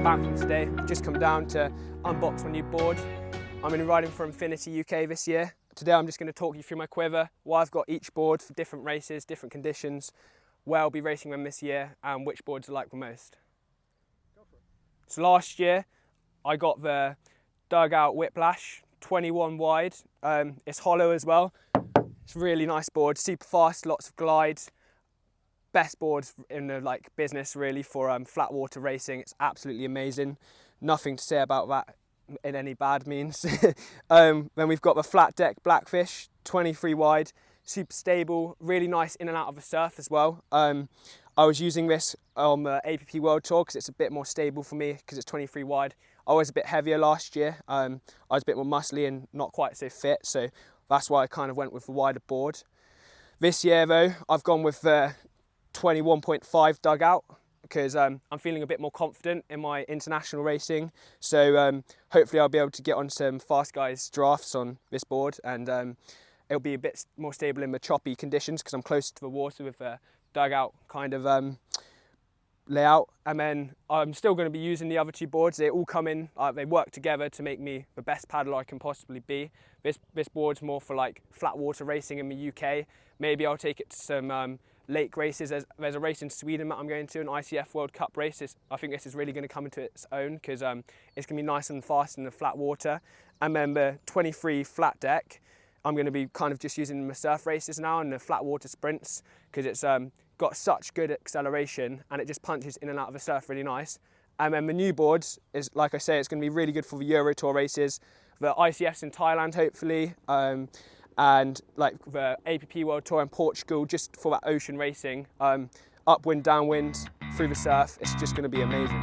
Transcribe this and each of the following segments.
Southampton today. Just come down to unbox my new board. I'm going to be riding for Infinity UK this year. Today I'm just going to talk you through my quiver, why I've got each board for different races, different conditions, where I'll be racing them this year and which boards I like the most. So last year I got the Dugout Whiplash, 21 wide. It's hollow as well. It's a really nice board, super fast, lots of glide. Best board in the business really for flatwater racing. It's absolutely amazing. Nothing to say about that in any bad means. Then we've got the Flatdeck Blackfish, 23 wide, super stable, really nice in and out of the surf as well. I was using this on the APP World Tour because it's a bit more stable for me because it's 23 wide. I was a bit heavier last year. I was a bit more muscly and not quite so fit, so that's why I kind of went with the wider board. This year though, I've gone with the 21.5 Dugout because I'm feeling a bit more confident in my international racing. So hopefully I'll be able to get on some fast guys drafts on this board, and it'll be a bit more stable in the choppy conditions because I'm closer to the water with the Dugout kind of layout. And then I'm still going to be using the other two boards. They all come in, they work together to make me the best paddler I can possibly be. This board's more for flat water racing in the UK. Maybe I'll take it to some lake races. There's a race in Sweden that I'm going to, an ICF World Cup race. I think this is really going to come into its own because it's going to be nice and fast in the flat water. And then the 23 Flatdeck, I'm going to be kind of just using in the surf races now and the flat water sprints because it's got such good acceleration and it just punches in and out of the surf really nice. And then the new boards is, like I say, it's going to be really good for the Euro Tour races, the ICFs in Thailand hopefully, and the APP World Tour in Portugal, just for that ocean racing, upwind, downwind, through the surf. It's just going to be amazing.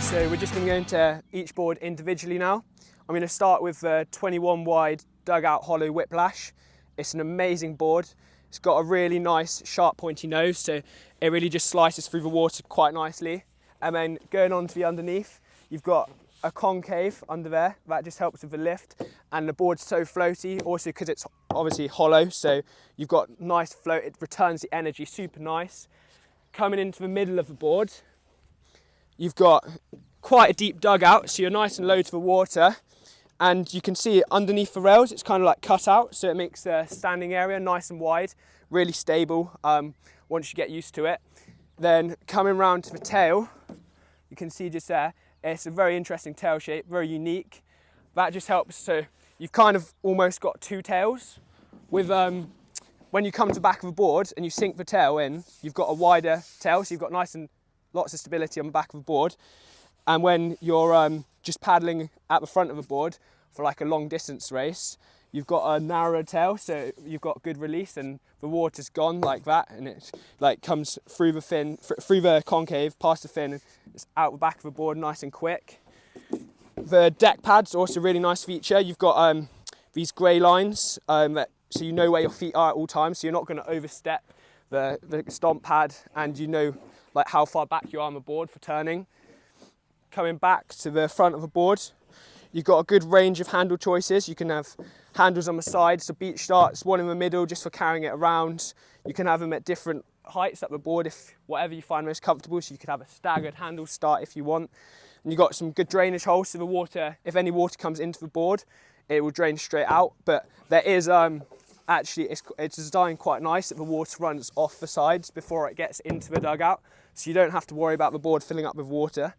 So we're just going to go into each board individually now. I'm going to start with the 21 wide Dugout Hollow Whiplash. It's an amazing board. It's got a really nice sharp pointy nose, so it really just slices through the water quite nicely. And then going on to the underneath, you've got a concave under there. That just helps with the lift. And the board's so floaty, also because it's obviously hollow, so you've got nice float. It returns the energy, super nice. Coming into the middle of the board, you've got quite a deep dugout, so you're nice and low to the water, and you can see underneath the rails it's kind of cut out, so it makes the standing area nice and wide, really stable once you get used to it. Then coming round to the tail, you can see just there, it's a very interesting tail shape, very unique. That just helps, so you've kind of almost got two tails. With when you come to the back of the board and you sink the tail in, you've got a wider tail, so you've got nice and lots of stability on the back of the board. And when you're just paddling at the front of the board for a long distance race, you've got a narrower tail, so you've got good release and the water's gone like that, and it comes through the fin, through the concave, past the fin, and it's out the back of the board nice and quick. The deck pad's also a really nice feature. You've got these grey lines, so you know where your feet are at all times, so you're not going to overstep the stomp pad, and you know how far back you are on the board for turning. Coming back to the front of the board, you've got a good range of handle choices. You can have handles on the sides, so beach starts, one in the middle just for carrying it around. You can have them at different heights up the board, if whatever you find most comfortable, so you could have a staggered handle start if you want. And you've got some good drainage holes, so the water, if any water comes into the board, it will drain straight out. But there is actually, it's designed quite nice that the water runs off the sides before it gets into the dugout, so you don't have to worry about the board filling up with water.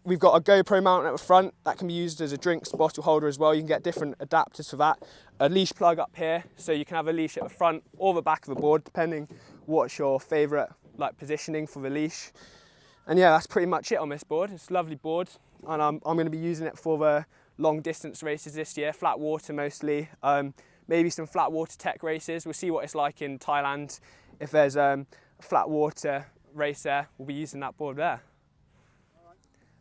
We've got a GoPro mount at the front that can be used as a drinks bottle holder as well. You can get different adapters for that. A leash plug up here, so you can have a leash at the front or the back of the board, depending what's your favourite positioning for the leash. And yeah, that's pretty much it on this board. It's a lovely board. and I'm going to be using it for the long distance races this year, flat water mostly, maybe some flat water tech races. We'll see what it's like in Thailand. If there's a flat water race there, we'll be using that board there.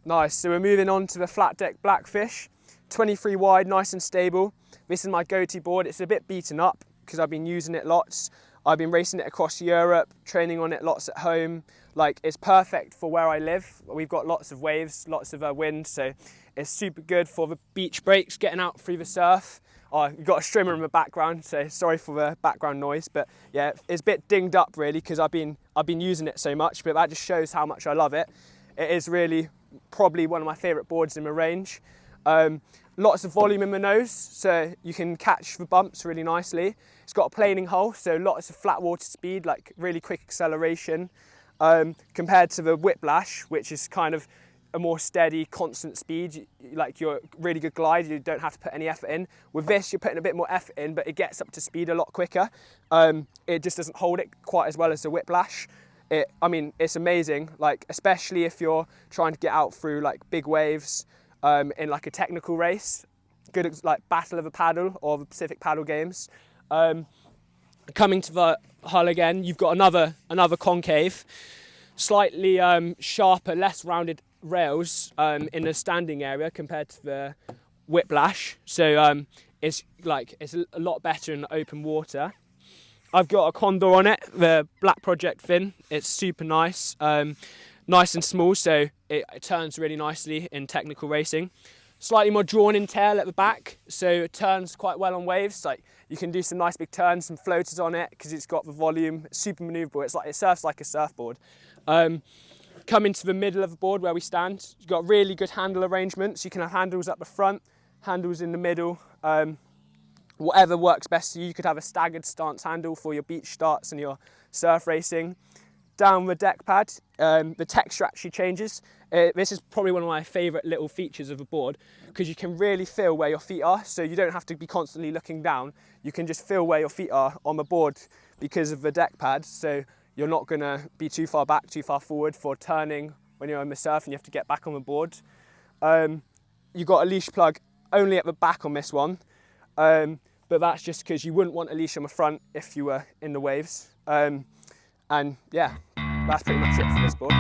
Nice, so we're moving on to the Flatdeck Blackfish. 23 wide, nice and stable. This is my go-to board. It's a bit beaten up because I've been using it lots. I've been racing it across Europe, training on it lots at home. Like, it's perfect for where I live. We've got lots of waves, lots of wind, so it's super good for the beach breaks, getting out through the surf. Oh, you've got a streamer in the background, so sorry for the background noise, but yeah, it's a bit dinged up really because I've been using it so much, but that just shows how much I love it. It is really probably one of my favourite boards in the range. Lots of volume in the nose, so you can catch the bumps really nicely. It's got a planing hull, so lots of flat water speed, like really quick acceleration, compared to the Whiplash, which is kind of a more steady, constant speed. Like, you're really good glide, you don't have to put any effort in. With this, you're putting a bit more effort in, but it gets up to speed a lot quicker. It just doesn't hold it quite as well as the Whiplash. I mean, it's amazing, like, especially if you're trying to get out through like big waves in like a technical race. Good at like Battle of the Paddle or the Pacific Paddle Games. Coming to the hull again, you've got another concave, slightly sharper, less rounded rails in the standing area compared to the Whiplash. So it's a lot better in the open water. I've got a condor on it, the Black Project fin. It's super nice, nice and small, so it turns really nicely in technical racing. Slightly more drawn in tail at the back, so it turns quite well on waves. Like, you can do some nice big turns, some floaters on it because it's got the volume. It's super manoeuvrable. It surfs like a surfboard. Coming to the middle of the board where we stand, you've got really good handle arrangements. You can have handles up the front, handles in the middle. Whatever works best for you. You could have a staggered stance handle for your beach starts and your surf racing. Down the deck pad, the texture actually changes. This is probably one of my favourite little features of the board because you can really feel where your feet are, so you don't have to be constantly looking down. You can just feel where your feet are on the board because of the deck pad, so you're not going to be too far back, too far forward for turning when you're on the surf and you have to get back on the board. You've got a leash plug only at the back on this one. But that's just because you wouldn't want a leash on the front if you were in the waves. And yeah, that's pretty much it for this board.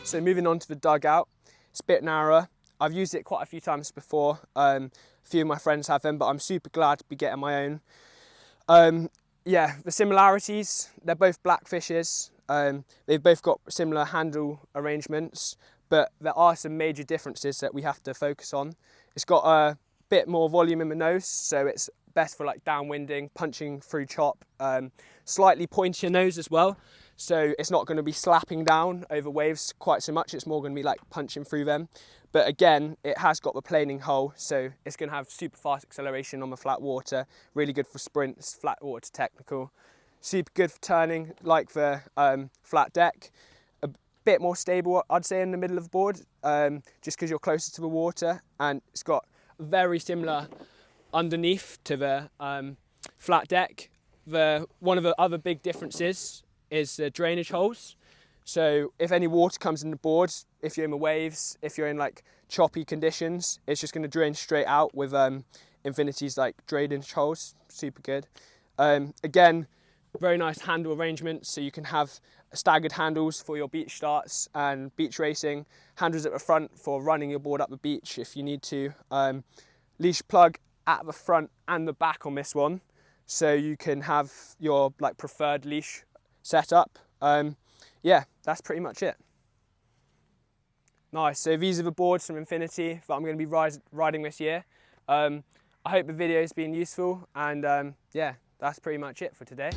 So moving on to the dugout, it's a bit narrower. I've used it quite a few times before. A few of my friends have them, but I'm super glad to be getting my own. Yeah, the similarities, they're both Blackfishes. They've both got similar handle arrangements, but there are some major differences that we have to focus on. It's got a bit more volume in the nose, so it's best for like downwinding, punching through chop. Slightly pointier nose as well. So it's not going to be slapping down over waves quite so much, it's more going to be like punching through them. But again, it has got the planing hull, so it's going to have super fast acceleration on the flat water, really good for sprints, flat water technical. Super good for turning, like the Flatdeck. A bit more stable, I'd say, in the middle of the board, just because you're closer to the water, and it's got very similar underneath to the Flatdeck. One of the other big differences is the drainage holes. So if any water comes in the board, if you're in the waves, if you're in like choppy conditions, it's just going to drain straight out with Infinity's like drainage holes. Super good. Again, very nice handle arrangement, so you can have staggered handles for your beach starts and beach racing, handles at the front for running your board up the beach if you need to. Leash plug at the front and the back on this one, so you can have your like preferred leash set up. Yeah, that's pretty much it. Nice, so these are the boards from Infinity that I'm going to be riding this year. I hope the video has been useful, and yeah, that's pretty much it for today.